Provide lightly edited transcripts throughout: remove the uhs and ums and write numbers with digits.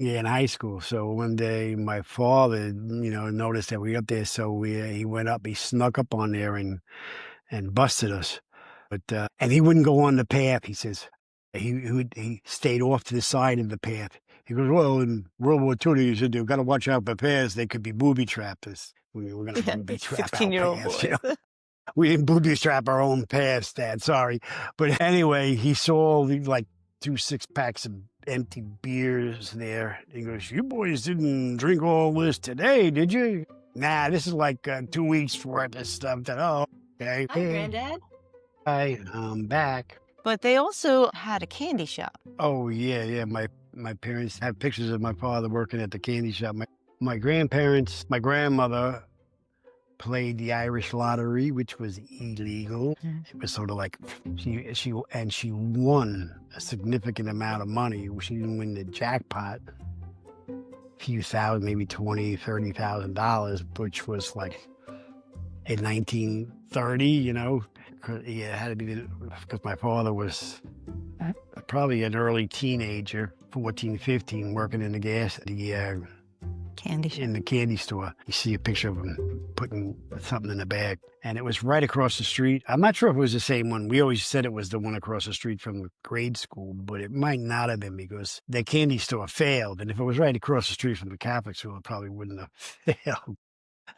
yeah, in high school. So one day my father, noticed that we up there. So he went up, he snuck up on there and busted us. And he wouldn't go on the path. He says he stayed off to the side of the path. He goes, well, in World War II, they used to do, got to watch out for paths. They could be booby trappers. We were going to Yeah, booby like trap our 16-year-old paths. boys. We didn't booby trap our own paths, Dad. Sorry. But anyway, he saw the, like 2 6 packs of empty beers there. He goes, you boys didn't drink all this today, did you? Nah, this is like 2 weeks worth of stuff. Oh, okay. Hi, Granddad. I'm back. But they also had a candy shop. Oh yeah, yeah. My parents have pictures of my father working at the candy shop. My grandparents, my grandmother played the Irish lottery, which was illegal. Mhm. It was sort of like she won a significant amount of money. She didn't win the jackpot, a few thousand, maybe 20, $30,000, which was like in 1930, Yeah, it had to be because my father was probably an early teenager, 14, 15, working in Candy shop. in the candy store. You see a picture of him putting something in the bag, and it was right across the street. I'm not sure if it was the same one. We always said it was the one across the street from the grade school, but it might not have been because the candy store failed. And if it was right across the street from the Catholic school, it probably wouldn't have failed.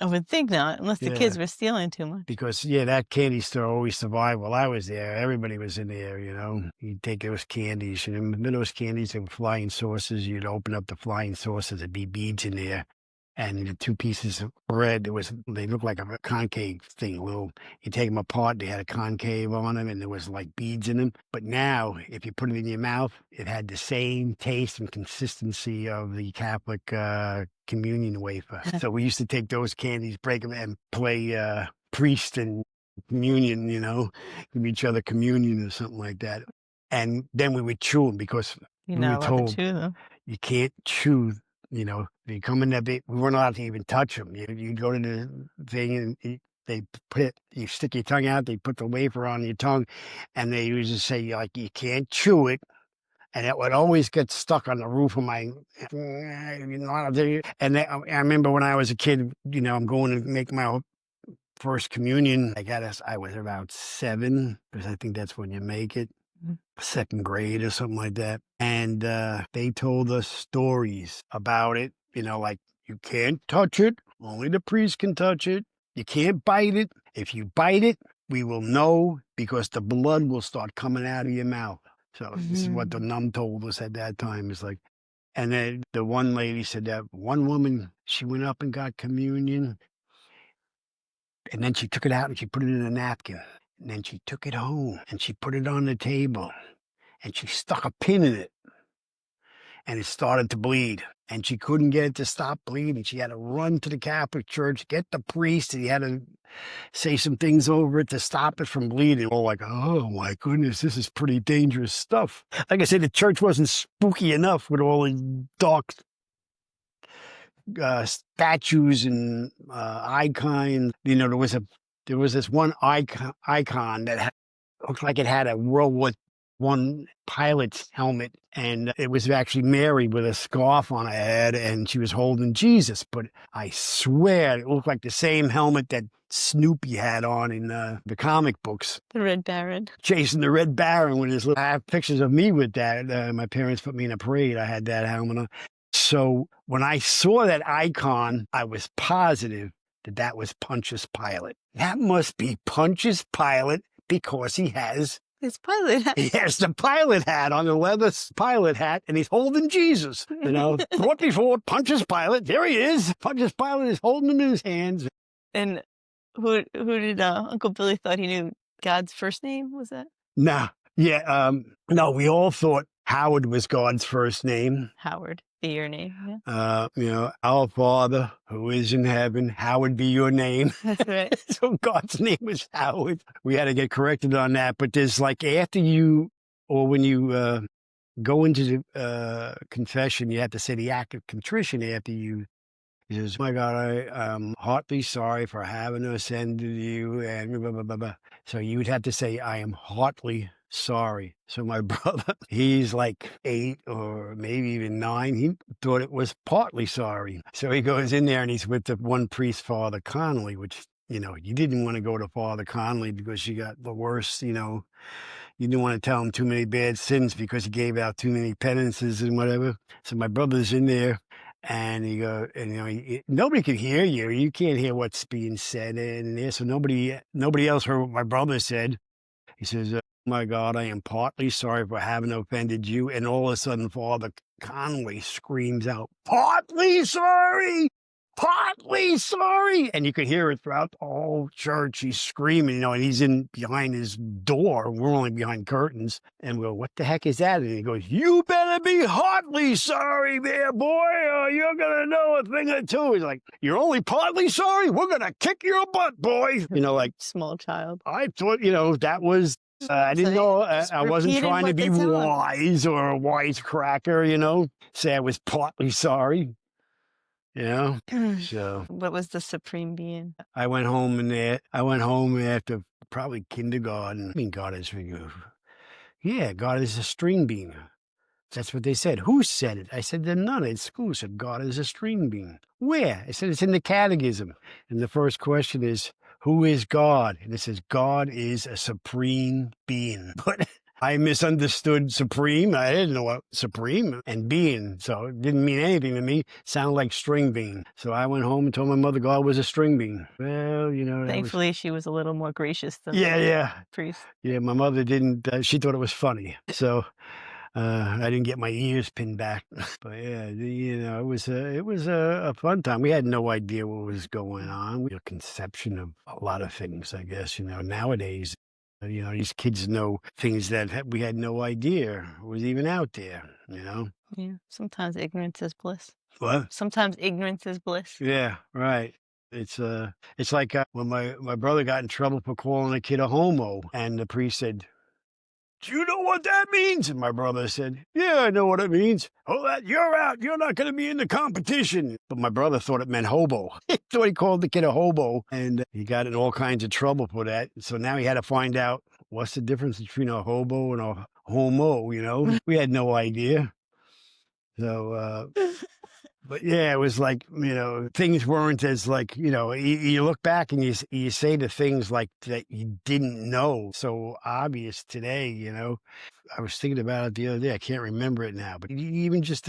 I would think not, unless the Yeah. kids were stealing too much. Because, yeah, that candy store always survived while I was there. Everybody was in there, You'd take those candies, and in the middle of those candies, they were flying saucers. You'd open up the flying saucers, there'd be beads in there. And the 2 pieces of bread, they looked like a concave thing. You take them apart, they had a concave on them, and there was like beads in them. But now, if you put it in your mouth, it had the same taste and consistency of the Catholic communion wafer. So we used to take those candies, break them, and play priest and communion, give each other communion or something like that. And then we would chew them because You're we were not allowed to told chew them. you can't chew. If you come in there, we weren't allowed to even touch them. You go to the thing and you stick your tongue out, they put the wafer on your tongue, and they used to say, like, you can't chew it. And it would always get stuck on the roof of my, and I remember when I was a kid, I'm going to make my first communion. I was about 7, because I think that's when you make it. Mhm. 2nd grade or something like that. And they told us stories about it, like you can't touch it. Only the priest can touch it. You can't bite it. If you bite it, we will know because the blood will start coming out of your mouth. So this is what the nun told us at that time. It's like, and then the one lady said that one woman, she went up and got communion, and then she took it out and she put it in a napkin. And then she took it home and she put it on the table and she stuck a pin in it and it started to bleed. And she couldn't get it to stop bleeding. She had to run to the Catholic Church, get the priest, and he had to say some things over it to stop it from bleeding. All like, oh my goodness, this is pretty dangerous stuff. Like I said, the church wasn't spooky enough with all the dark statues and icons. There was this one icon that looked like it had a World War I pilot's helmet, and it was actually Mary with a scarf on her head, and she was holding Jesus. But I swear it looked like the same helmet that Snoopy had on in the comic books. The Red Baron. Chasing the Red Baron with his I have pictures of me with that. My parents put me in a parade. I had that helmet on. So when I saw that icon, I was positive that was Pontius Pilate. That must be Pontius Pilate because he has It's pilot. the pilot hat on, the leather pilot hat, and he's holding Jesus. Brought before Pontius Pilate. There he is. Pontius Pilate is holding him in his hands. And who did Uncle Billy thought he knew God's first name? Was that Nah, yeah, no, we all thought Howard was God's first name. Howard? Be your name. Yeah. Our Father who is in heaven, hallowed be your name. That's right. So God's name was Howard. We had to get corrected on that. But there's like after you, or when you go into the confession, you have to say the act of contrition after you. He says, my God, I'm heartily sorry for having offended you, and blah, blah, blah, blah. So you would have to say, I am heartily sorry. So my brother, he's like 8 or maybe even 9. He thought it was partly sorry. So he goes in there and he's with the one priest, Father Connolly, which, you didn't want to go to Father Connolly because you got the worst, you didn't want to tell him too many bad sins because he gave out too many penances and whatever. So my brother's in there and nobody can hear you. You can't hear what's being said in there. So nobody else heard what my brother said. He says, my God, I am partly sorry for having offended you. And all of a sudden, Father Connolly screams out, partly sorry, partly sorry. And you could hear it throughout the whole church. He's screaming, and he's in behind his door. We're only behind curtains. And we go, what the heck is that? And he goes, you better be heartily sorry there, boy, or you're going to know a thing or two. He's like, you're only partly sorry? We're going to kick your butt, boy. Like Small child. I thought, that was I didn't So know. they just I wasn't repeated trying to what they be tell 'em. wise or a wisecracker, say I was partly sorry, you know. So What was the supreme being? I went home after probably kindergarten. I mean, God is, yeah, God is a string bean. That's what they said. Who said it? I said, the nun at school said, God is a string bean. Where? I said, it's in the catechism. And the first question is, who is God? And it says, God is a supreme being. But I misunderstood supreme. I didn't know what supreme and being. So it didn't mean anything to me. It sounded like string bean. So I went home and told my mother God was a string bean. Well, that was. Thankfully, she was a little more gracious than Yeah, the yeah. priest. Yeah, my mother didn't, she thought it was funny. So I didn't get my ears pinned back, but yeah, it was a fun time. We had no idea what was going on. We had a conception of a lot of things, I guess. Nowadays, these kids know things that we had no idea was even out there. Yeah, sometimes ignorance is bliss. What? Sometimes ignorance is bliss. Yeah, right. It's like when my brother got in trouble for calling a kid a homo, and the priest said, do you know what that means? And my brother said, yeah, I know what it means. Oh, you're out. You're not going to be in the competition. But my brother thought it meant hobo. He thought he called the kid a hobo, and he got in all kinds of trouble for that. So now he had to find out what's the difference between a hobo and a homo, We had no idea. So, but yeah, it was like, things weren't as like, you look back and you say the things like that you didn't know. So obvious today, I was thinking about it the other day. I can't remember it now, but even just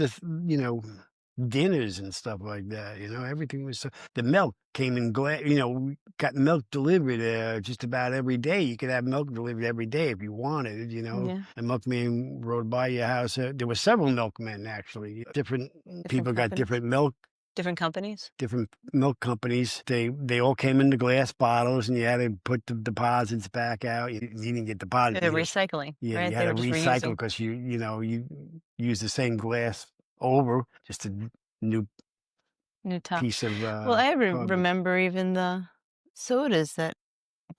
dinners and stuff like that, everything was the milk came in glass, we got milk delivered just about every day. You could have milk delivered every day if you wanted, Yeah, the milkman rode by your house. There were several milkmen actually. Different people got companies. different Companies. different milk companies. They all came in the glass bottles, and you had to put the deposits back out. You didn't get deposits. They're recycling, Yeah, right? you They had were to just recycle reusing. because you use the same glass over, just a new New top. piece of Well, I cardboard. remember even the sodas that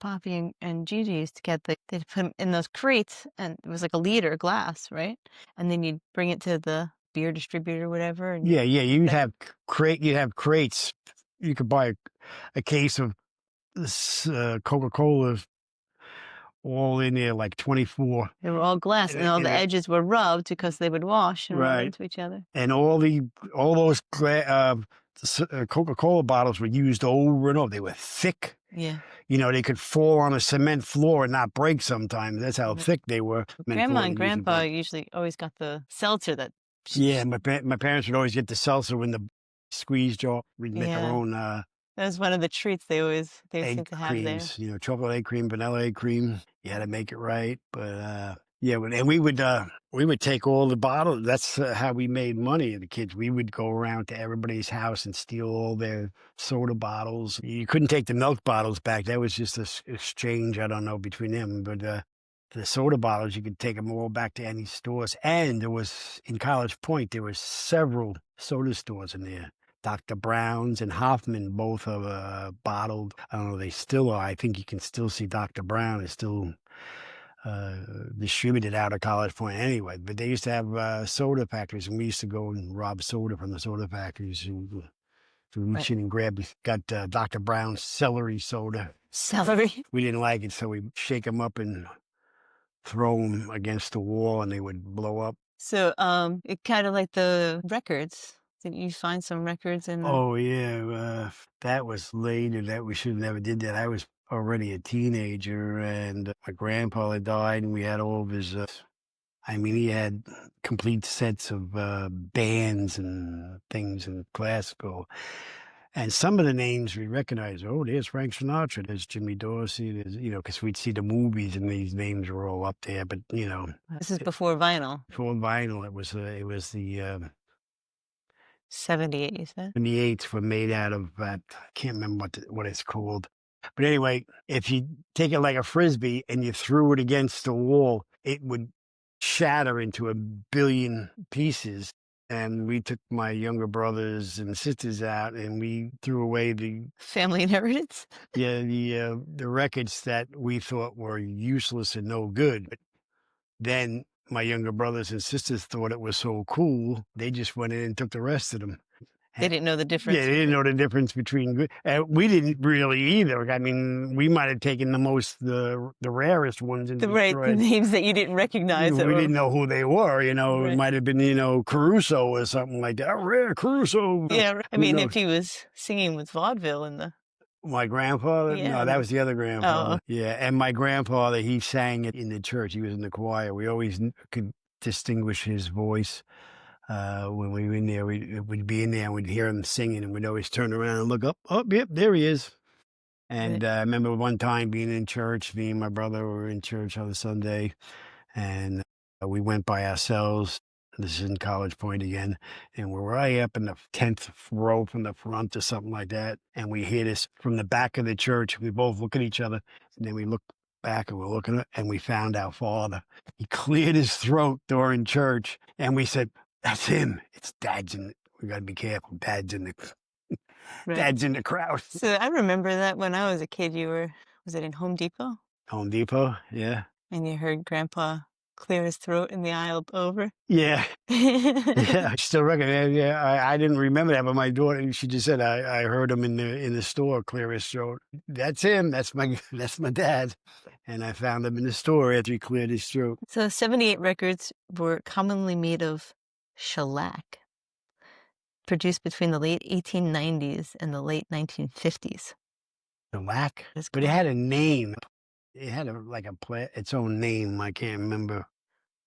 Poppy and Gigi used to get. They'd put them in those crates, and it was like a liter glass, right? And then you'd bring it to the beer distributor or whatever. And Yeah, you'd that- have crates. You could buy a case of this Coca-Cola all in there, like 24. they were all glass, and all the edges were rubbed because they would wash and rub Right. into each other. And all those Coca-Cola bottles were used over and over. They were thick. Yeah. They could fall on a cement floor and not break sometimes. That's how Mhm. thick they were. Grandma and Grandpa usually always got the seltzer that. Yeah, my parents would always get the seltzer in the squeeze jar. We'd make our own That was one of the treats they seem egg to have there. creams, chocolate egg cream, vanilla egg cream. You had to make it right. But yeah, and we would take all the bottles. That's how we made money. The kids, we would go around to everybody's house and steal all their soda bottles. You couldn't take the milk bottles back. That was just an exchange. I don't know between them, but the soda bottles, you could take them all back to any stores. And there was in College Point, there were several soda stores in there. Dr. Brown's and Hoffman both have bottled. I don't know, they still are. I think you can still see Dr. Brown is still distributed out of College Point anyway. But they used to have soda factories, and we used to go and rob soda from the soda factories. And reach in and got Dr. Brown's celery soda. Celery. We didn't like it, so we shake them up and throw them against the wall and they would blow up. So, it kinda like the records. Didn't you find some records in the Oh yeah, that was later. That we should have never did that. I was already a teenager, and my grandpa had died, and we had all of his. I mean, he had complete sets of bands and things in classical, and some of the names we recognize. Oh, there's Frank Sinatra. There's Jimmy Dorsey. There's because we'd see the movies, and these names were all up there. But This is before vinyl. for vinyl, it was the 78, you said? and the eights were made out of I can't remember what it's called. But anyway, if you take it like a frisbee and you threw it against the wall, it would shatter into a billion pieces. And we took my younger brothers and sisters out, and we threw away Family inheritance? the records that we thought were useless and no good. But then my younger brothers and sisters thought it was so cool, they just went in and took the rest of them. They didn't know the difference. Yeah, they didn't know the difference between good. We didn't really either. I mean, we might have taken the rarest ones and The destroyed. names that you didn't recognize. We didn't know who they were. It Right. might have been Caruso or something like that. Oh, rare Caruso. Yeah, I Who mean, knows? if he was singing with vaudeville in the My grandfather? Yeah, No, that was the other grandfather. Oh. Yeah, and my grandfather, he sang it in the church. He was in the choir. We always could distinguish his voice. When we were in there, we'd be in there and we'd hear him singing, and we'd always turn around and look up. Oh, yep, there he is. And Right. I remember one time being in church, me and my brother were in church on a Sunday, and we went by ourselves. This is in College Point again, and we're right up in the 10th row from the front or something like that. And we hear this from the back of the church. We both look at each other, and then we look back and we're looking at, and we found our father. He cleared his throat during church, and we said, "That's him. It's Dad's in. We got to be careful. Dad's in the Right. Dad's in the crowd." So I remember that when I was a kid, was it in Home Depot? Home Depot, yeah, And you heard Grandpa clear his throat in the aisle over? yeah. Yeah, I still reckon. Yeah, I didn't remember that, but my daughter, she just said I heard him in the store clear his throat. That's him. That's my dad. And I found him in the store after he cleared his throat. So 78 records were commonly made of shellac, produced between the late 1890s and the late 1950s. The lack, It's but it called- had a name. It had its own name. I can't remember.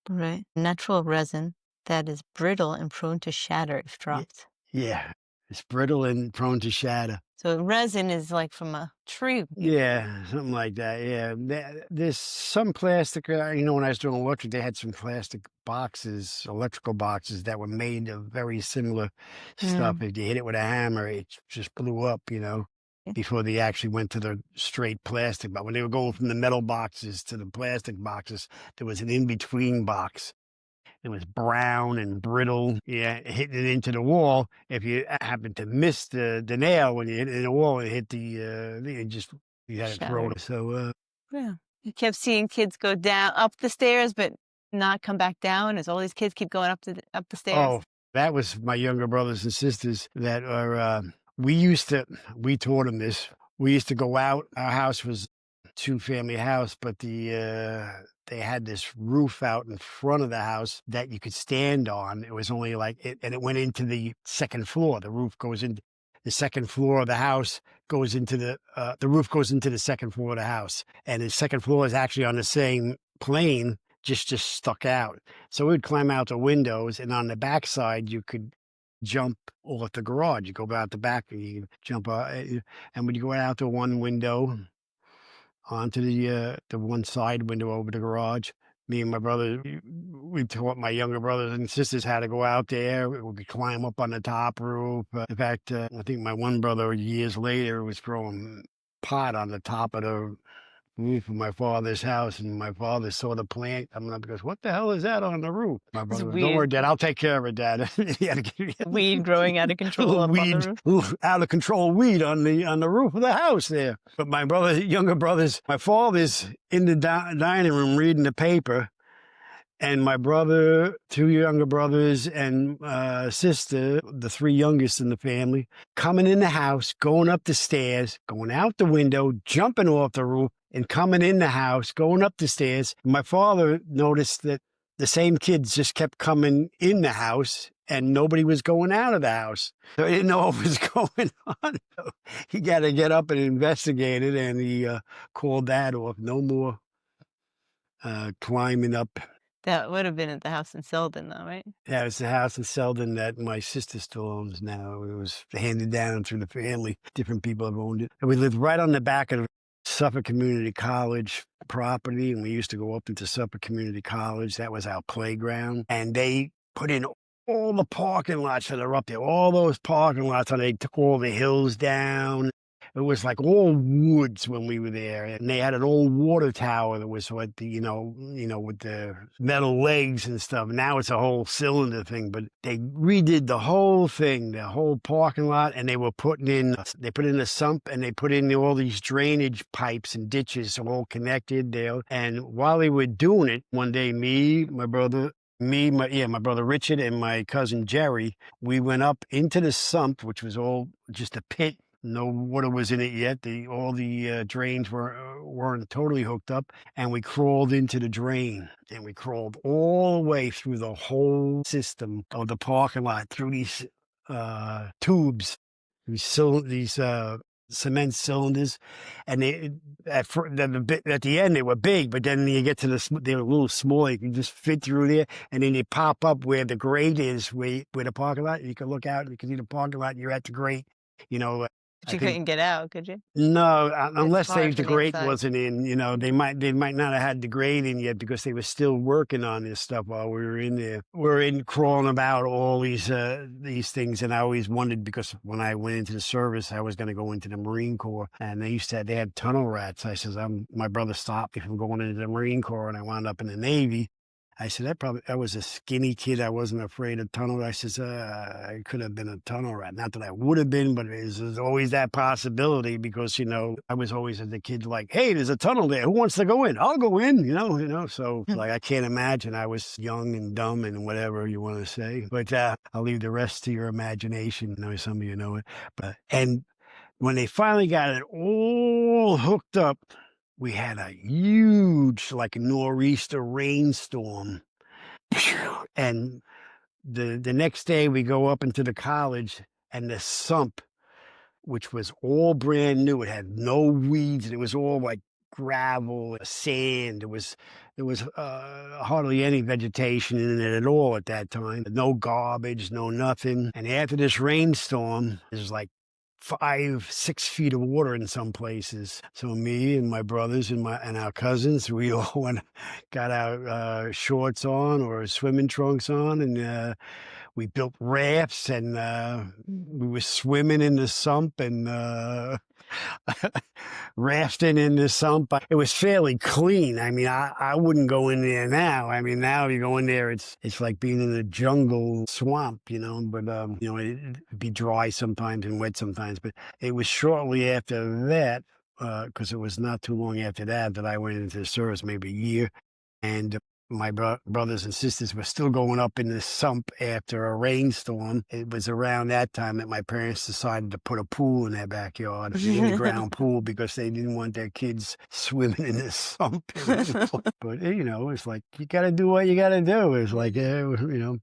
Right. Natural resin that is brittle and prone to shatter if dropped. Yeah, it's brittle and prone to shatter. So resin is like from a tree. Yeah, something like that. Yeah, there's some plastic. When I was doing electric, they had some plastic boxes, electrical boxes that were made of very similar stuff. If you hit it with a hammer, it just blew up. Yeah. Before they actually went to the straight plastic. But when they were going from the metal boxes to the plastic boxes, there was an in-between box. It was brown and brittle. Yeah, hitting it into the wall. If you happened to miss the nail when you hit it in the wall, it hit the you had to throw Shattered. it. So Yeah. You kept seeing kids go up the stairs, but not come back down as all these kids keep going up the stairs. oh, that was my younger brothers and sisters that are. We taught them this. We used to go out. Our house was a two-family house, but they had this roof out in front of the house that you could stand on. It was only and it went into the second floor. The roof goes into the second floor of the house, goes into the roof goes into the second floor of the house. And the second floor is actually on the same plane, just stuck out. So we'd climb out the windows, and on the back side, you could jump off the garage. You go out the back and you jump out, and when you go out to one window onto the one side window over the garage, me and my brother, we taught my younger brothers and sisters how to go out there. We could climb up on the top roof. In fact, I think my one brother years later was throwing pot on the top of the roof of my father's house, and my father saw the plant coming up. He goes, "What the hell is that on the roof?" My brother goes, "Don't worry, Dad, I'll take care of it, Dad." He had to get Weed growing out of control up on the roof. out of control weed on the roof of the house there. But my younger brothers, my father's in the dining room reading the paper, and my brother, 2 younger brothers, and sister, the 3 youngest in the family, coming in the house, going up the stairs, going out the window, jumping off the roof, and coming in the house, going up the stairs. My father noticed that the same kids just kept coming in the house and nobody was going out of the house. So he didn't know what was going on. So he got to get up and investigate it, and he called that off. No more climbing up. That would have been at the house in Selden, though, right? Yeah, it's the house in Selden that my sister still owns now. It was handed down through the family. Different people have owned it. And we lived right on the back of Suffolk Community College property, and we used to go up into Suffolk Community College. That was our playground. And they put in all the parking lots that are up there, all those parking lots, and they took all the hills down. It was like all woods when we were there, and they had an old water tower that was like the, with the metal legs and stuff. Now it's a whole cylinder thing, but they redid the whole thing, the whole parking lot, and they put in a sump, and they put in all these drainage pipes and ditches all connected there. And while they were doing it, one day, my brother Richard and my cousin Jerry, we went up into the sump, which was all just a pit. No water was in it yet. All the drains weren't totally hooked up, and we crawled into the drain, and we crawled all the way through the whole system of the parking lot through these tubes, these cement cylinders, and at the end they were big, but then you get to they were a little small. You can just fit through there, and then you pop up where the grate is, where the parking lot. You can look out, you can see the parking lot. You're at the grate, But I you think. couldn't get out, could you? No, It's unless far the from the grate inside. wasn't in, they might not have had the grate in yet because they were still working on this stuff while we were in there. We're in crawling about all these things, and I always wondered, because when I went into the service, I was going to go into the Marine Corps, and they had tunnel rats. I says, my brother stopped me from going into the Marine Corps, and I wound up in the Navy. I said, I was a skinny kid. I wasn't afraid of tunnel. I says, I could have been a tunnel rat. Not that I would have been, but there's always that possibility because, I was always as a kid like, hey, there's a tunnel there. Who wants to go in? I'll go in, So like, I can't imagine. I was young and dumb and whatever you want to say, but I'll leave the rest to your imagination. I know some of you know it, and when they finally got it all hooked up, we had a huge, like, nor'easter rainstorm. And the next day we go up into the college, and the sump, which was all brand new, it had no weeds, and it was all like gravel, sand. There was hardly any vegetation in it at all at that time. No garbage, no nothing. And after this rainstorm, there's like 5-6 feet of water in some places. So me and my brothers and our cousins, we all got our shorts on or swimming trunks on, and we built rafts, and we were swimming in the sump and rafting in the sump. It was fairly clean. I mean, I wouldn't go in there now. I mean, now you go in there, it's like being in a jungle swamp, but it'd be dry sometimes and wet sometimes. But it was shortly after that, because it was not too long after that I went into the service, maybe a year, and my brothers and sisters were still going up in the sump after a rainstorm. It was around that time that my parents decided to put a pool in their backyard, an in-the-ground pool, because they didn't want their kids swimming in the sump. But, it's like, you got to do what you got to do. It's like, and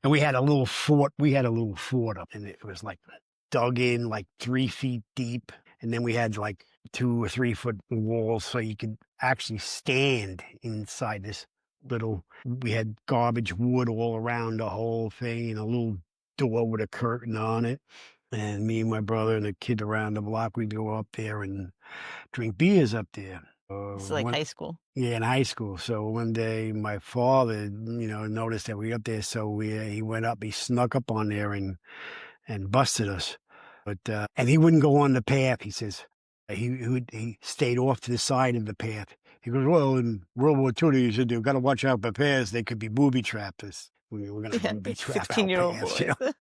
we had a little fort. Up, and it was like dug in like 3 feet deep. And then we had like 2 or 3 foot walls so you could actually stand inside this we had garbage wood all around the whole thing, and a little door with a curtain on it. And me and my brother and a kid around the block, we'd go up there and drink beers up there. It's like high school. Yeah, in high school. So one day my father, noticed that we were up there. So he went up, he snuck up on there and busted us. But and he wouldn't go on the path. He says he stayed off to the side of the path. He goes, well, in World War II, they used to do, got to watch out for paths. They could be booby trapped us. We were going to Yeah, booby these trap our 16-year-old paths. boys.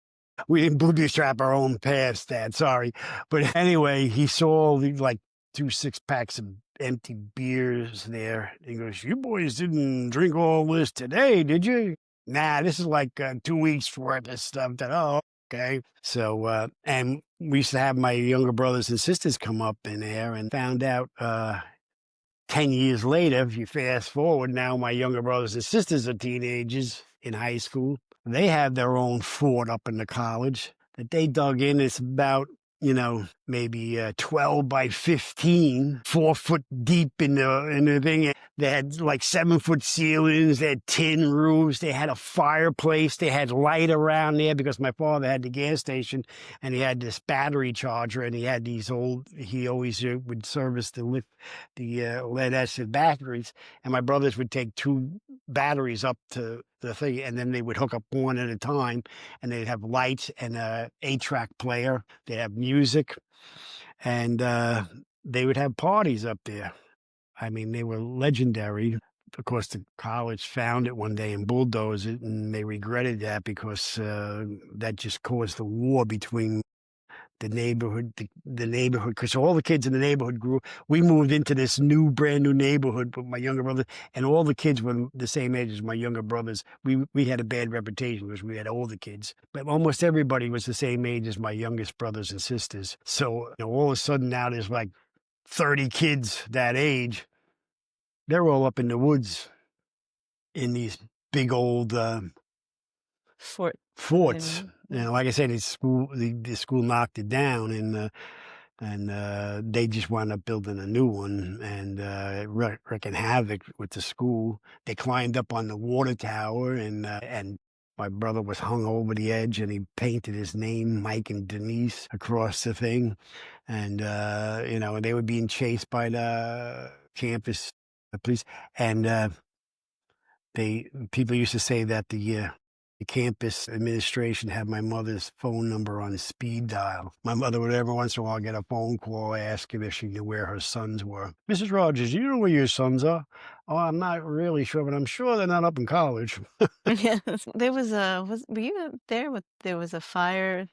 We didn't booby trap our own paths, Dad. Sorry. But anyway, he saw like 2 6-packs of empty beers there. He goes, "You boys didn't drink all this today, did you?" "Nah, this is like 2 weeks worth of stuff." That, oh, okay. So, and we used to have my younger brothers and sisters come up in there, and found out 10 years later, if you fast forward, now my younger brothers and sisters are teenagers in high school. They have their own fort up in the college that they dug in. It's about, maybe 12 by 15, 4 foot deep in the thing. They had like 7 foot ceilings. They had tin roofs. They had a fireplace. They had light around there because my father had the gas station, and he had this battery charger, and he had these he always would service the lead acid batteries. And my brothers would take 2 batteries up to the thing, and then they would hook up one at a time, and they'd have lights and a 8-track player. They'd have music, and they would have parties up there. I mean, they were legendary. Of course, the college found it one day and bulldozed it, and they regretted that because that just caused the war between the neighborhood, because all the kids in the neighborhood grew. We moved into this brand new neighborhood with my younger brother, and all the kids were the same age as my younger brothers. We had a bad reputation because we had older kids, but almost everybody was the same age as my youngest brothers and sisters. So all of a sudden now there's like 30 kids that age. They're all up in the woods in these big old forts. Like I said, the school knocked it down, and they just wound up building a new one, and wreaking havoc with the school. They climbed up on the water tower, and my brother was hung over the edge, and he painted his name, Mike and Denise, across the thing. And they were being chased by the campus police, and people used to say that the campus administration had my mother's phone number on speed dial. My mother would every once in a while get a phone call asking if she knew where her sons were. "Mrs. Rogers, do you know where your sons are?" "Oh, I'm not really sure, but I'm sure they're not up in college." Yes, there was were you there with there was a fire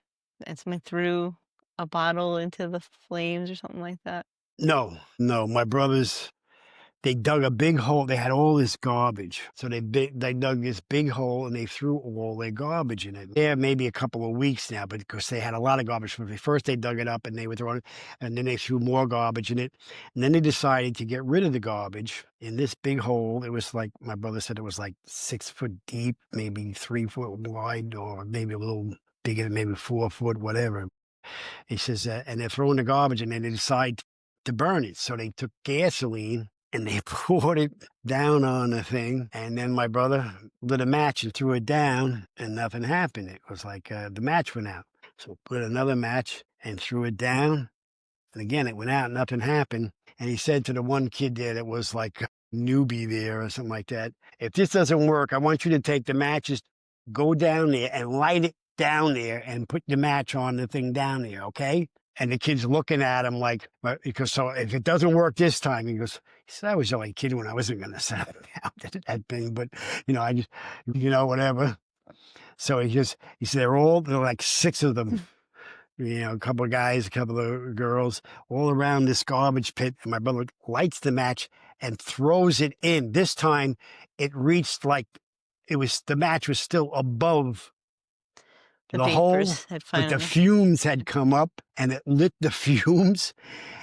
and someone threw a bottle into the flames or something like that? No, no, my brothers, they dug a big hole. They had all this garbage. So they dug this big hole, and they threw all their garbage in it. There maybe a couple of weeks now, but because they had a lot of garbage. First they dug it up and they would throw it, and then they threw more garbage in it. And then they decided to get rid of the garbage in this big hole. It was like, my brother said, it was like 6 foot deep, maybe 3 foot wide, or maybe a little bigger, maybe 4 foot, whatever. He says, and they're throwing the garbage, and then they decide to burn it. So they took gasoline and they poured it down on the thing. And then my brother lit a match and threw it down, and nothing happened. It was like the match went out. So lit another match and threw it down. And again, it went out, nothing happened. And he said to the one kid there that was like a newbie there or something like that, "If this doesn't work, I want you to take the matches, go down there and light it down there and put the match on the thing down there, okay?" And the kid's looking at him like, because so if it doesn't work this time, he said, "I was only kidding when I wasn't going to set it down that thing, but I just, whatever." So he said, there are like 6 of them, a couple of guys, a couple of girls, all around this garbage pit. And my brother lights the match and throws it in. This time it reached the match was still above The the hole, vapors had but the finally fumes had come up, and it lit the fumes,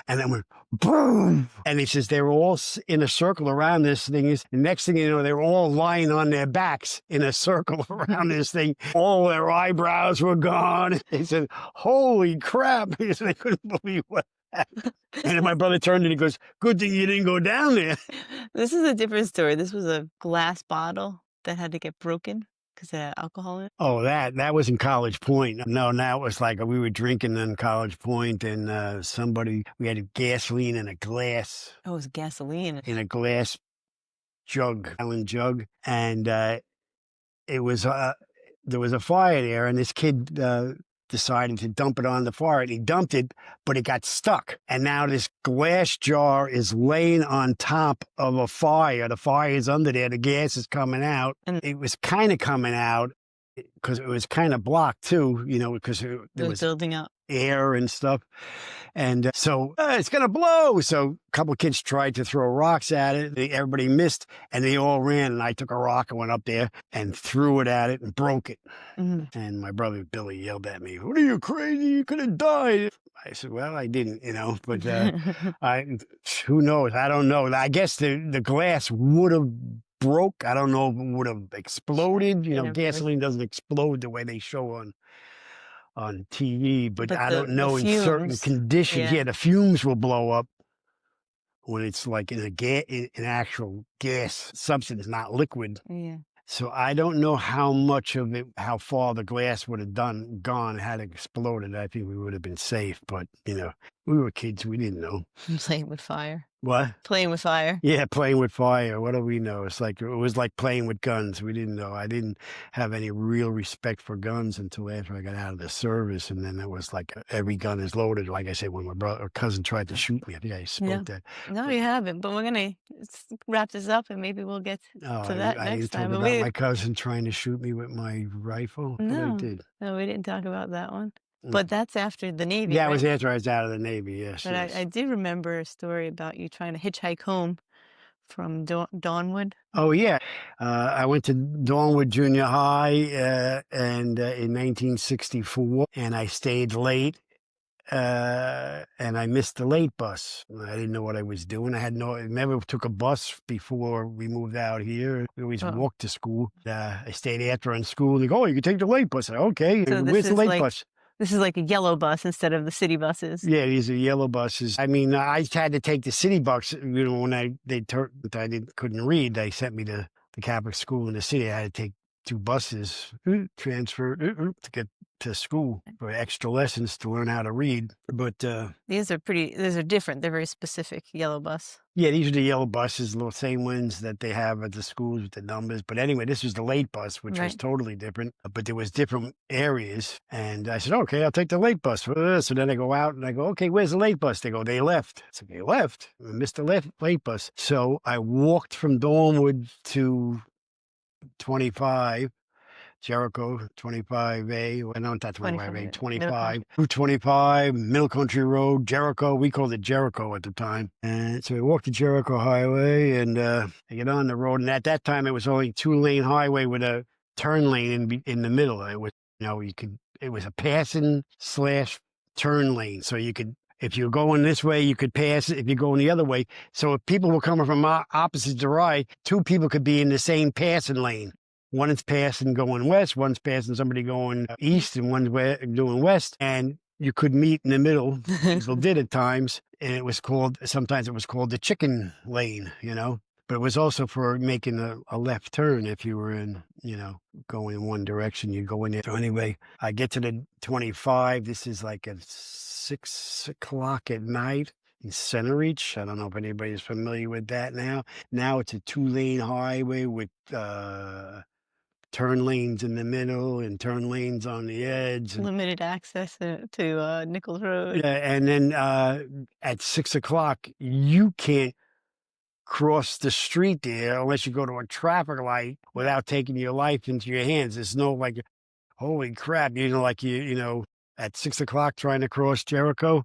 and then went boom. And he says they were all in a circle around this thing. The next thing you know, they were all lying on their backs in a circle around this thing. All their eyebrows were gone. He said, "Holy crap." He said, "I couldn't believe what happened." And then my brother turned and he goes, "Good thing you didn't go down there." This is a different story. This was a glass bottle that had to get broken because it had alcohol in it. Oh, that was in College Point. No, now it was like we were drinking in College Point, and we had a gasoline in a glass, Oh, it was gasoline. in a glass jug, gallon jug, and it was there was a fire there, and this kid decided to dump it on the fire. And he dumped it, but it got stuck, and now this glass jar is laying on top of a fire. The fire is under there. The gas is coming out. And It was kind of coming out. because it was kinda blocked too, because It there was was building up. air and stuff, and, so, "It's gonna blow," so a couple kids tried to throw rocks at it, everybody missed, and they all ran, and I took a rock and went up there and threw it at it and broke it, Mhm. and my brother Billy yelled at me, "What are you, crazy? You could have died." I said, "Well, I didn't," but, I who knows? I don't know. I guess the glass would have broke. I don't know if it would have Sure, exploded. you never really Gasoline doesn't explode the way they show on TV, but but I don't the know in certain fumes, conditions. yeah, Yeah, the fumes will blow up when it's like in an actual gas substance, not liquid. yeah. So I don't know how much of it, how far the glass would have gone had it exploded. I think we would have been safe, but we were kids. We didn't know. Playing with fire. What? Playing with fire. Yeah, playing with fire. What do we know? It was like playing with guns. We didn't know. I didn't have any real respect for guns until after I got out of the service, and then it was like every gun is loaded. Like I said, when my brother or cousin tried to shoot me, I think I Yeah. spoke that. No, But you haven't, but we're gonna wrap this up and maybe we'll get oh, to that I next didn't talk time, but about we my cousin trying to shoot me with my rifle. But I no, did. no, we didn't talk about that one. Mm. But that's after the Navy, Yeah, it was right? after I was out of the Navy. Yes, But I yes. do remember a story about you trying to hitchhike home from Dawnwood. Oh yeah, I went to Dawnwood Junior High, and in 1964, and I stayed late, and I missed the late bus. I didn't know what I was doing. I never took a bus before we moved out here. We always Oh, walked to school. I stayed after in school. They go, "Oh, you can take the late bus." I said, "Okay, so where's the late bus?" this is like a yellow bus instead of the city buses. Yeah, these are yellow buses. I mean, I had to take the city bus. When I couldn't read, they sent me to the Catholic school in the city. I had to take two buses, transfer to get to school for extra lessons to learn how to read. But These are different. They're very specific, yellow bus. yeah, these are the yellow buses, the same ones that they have at the schools with the numbers. But anyway, this was the late bus, which was Right. totally different. But there was different areas, and I said, "Okay, I'll take the late bus." So then I go out and I go, "Okay, where's the late bus?" They go, "They left." So they left. I missed the late bus. So I walked from Dawnwood to 25. Jericho, 25A, well, no, not 25A, 25 middle 25, country. Route 25, Middle Country Road, Jericho. We called it Jericho at the time. And so we walked the Jericho Highway and I get on the road. And at that time, it was only 2-lane highway with a turn lane in the middle. It was, it was a passing slash turn lane. So you could, if you're going this way, you could pass it. If you're going the other way. So if people were coming from opposite direction, two people could be in the same passing lane. One is passing going west, one's passing somebody going east, and one's doing west. And you could meet in the middle. People did at times. And sometimes it was called the chicken lane, But it was also for making a left turn if you were going in one direction, you go in there. So anyway, I get to the 25. This is like at 6 o'clock at night in Center Reach. I don't know if anybody's familiar with that now. Now it's a 2-lane highway with turn lanes in the middle and turn lanes on the edge. And Limited access to Nichols Road. yeah, and then at 6 o'clock, you can't cross the street there unless you go to a traffic light without taking your life into your hands. There's no like, holy crap, like at 6 o'clock trying to cross Jericho.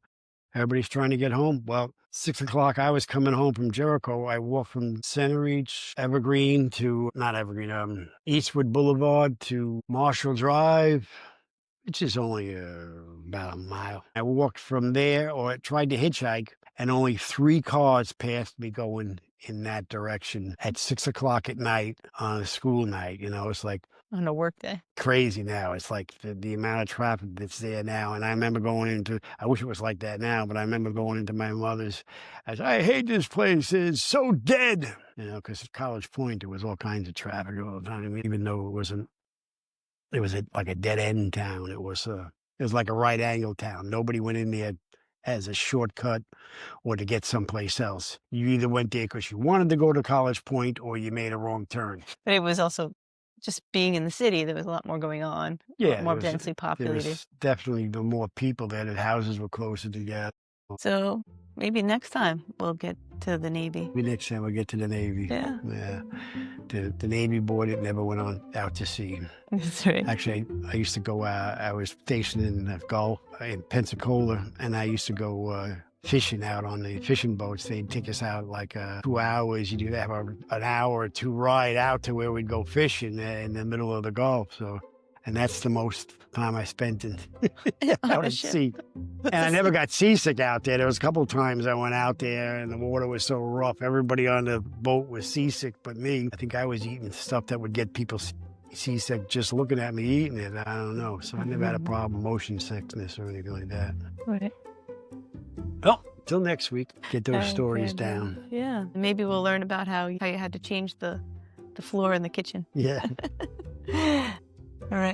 Everybody's trying to get home. Well, 6 o'clock, I was coming home from Jericho. I walked from Center Reach, not Evergreen, Eastwood Boulevard to Marshall Drive, which is only about a mile. I walked from there, or I tried to hitchhike, and only 3 cars passed me going in that direction at 6 o'clock at night on a school night. It's like On a work day. crazy now. It's like the amount of traffic that's there now. And I remember I wish it was like that now, but I remember going into my mother's. I said, "I hate this place. It's so dead." Because at College Point, there was all kinds of traffic all the time. I mean, even though it was like a dead end town. It was like a right angle town. Nobody went in there as a shortcut or to get someplace else. You either went there because you wanted to go to College Point or you made a wrong turn. But it was also just being in the city, there was a lot more going on, a lot Yeah, more densely there populated. was definitely the more people there, the houses were closer together. So Maybe next time we'll get to the Navy. Maybe next time we get to the Navy. Yeah. Yeah. The Navy boy that never went on out to sea. That's right. Actually, I used to go, I was stationed in the Gulf in Pensacola, and I used to go fishing out on the fishing boats. They'd take us out like 2 hours. You'd have an hour or two ride out to where we'd go fishing in the middle of the Gulf. So, and that's the most time I spent in out at Shit. sea. And I never got seasick out there. There was a couple of times I went out there and the water was so rough. Everybody on the boat was seasick but me. I think I was eating stuff that would get people seasick just looking at me eating it. I don't know. So I never had a problem, motion sickness or anything like that. Right. Well, till next week, get those Okay, stories good. down. Yeah. Maybe we'll learn about how you had to change the floor in the kitchen. Yeah. All right.